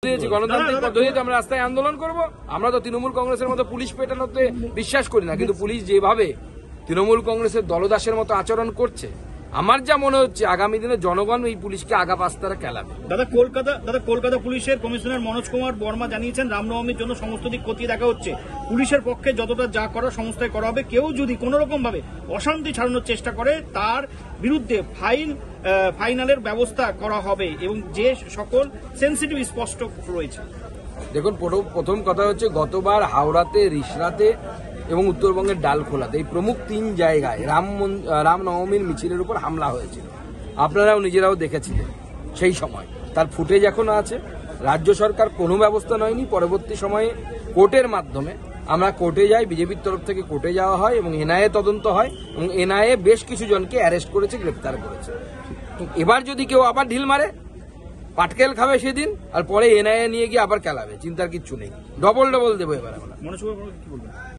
গণতান্ত্রিক পদ্ধতিতে আমরা রাস্তায় আন্দোলন করব। আমরা তো তৃণমূল কংগ্রেসের মতো পুলিশ পেটানোতে বিশ্বাস করি না, কিন্তু পুলিশ যেভাবে তৃণমূল কংগ্রেসের দলদাসের মতো আচরণ করছে, আমার যা মনে হচ্ছে আগামী দিনে জনগণ এই পুলিশকে আগা পাস্তারা খেলাবে। কলকাতা পুলিশের কমিশনার মনোজ কুমার বর্মা জানিয়েছেন, রামনবমীর জন্য সমস্ত দিক খতিয়ে দেখা হচ্ছে। পুলিশের পক্ষে যতটা যা করার সমস্যায় করা হবে। কেউ যদি কোন রকম ভাবে অশান্তি ছড়ানোর চেষ্টা করে তার বিরুদ্ধে ফাইনালের ব্যবস্থা করা হবে এবং যে সকল সেন্সিটিভ স্পষ্ট রয়েছে। দেখুন, প্রথম কথা হচ্ছে গতবার হাওড়াতে, রিষড়াতে এবং উত্তরবঙ্গের ডালখোলাতে এই প্রমুখ 3 জায়গায় রামনবমীর মিছিলের উপর হামলা হয়েছিল। আপনারাও নিজেরাও দেখেছিলেন সেই সময়, তার ফুটেজ এখনো আছে। রাজ্য সরকার কোনো ব্যবস্থা নেয়নি। পরবর্তী সময়ে কোর্টের মাধ্যমে আমরা কোর্টে যাই, বিজেপির তরফ থেকে কোর্টে যাওয়া হয় এবং এনআইএ তদন্ত হয় এবং এনআইএ বেশ কিছু জনকে অ্যারেস্ট করেছে, গ্রেপ্তার করেছে। এবার যদি কেউ আবার ঢিল মারে, পাটকেল খাবে সেদিন, আর পরে এনআইএ নিয়ে গিয়ে আবার খেলাবে, চিন্তার কিচ্ছু নেই। ডবল দেবো এবার আমরা।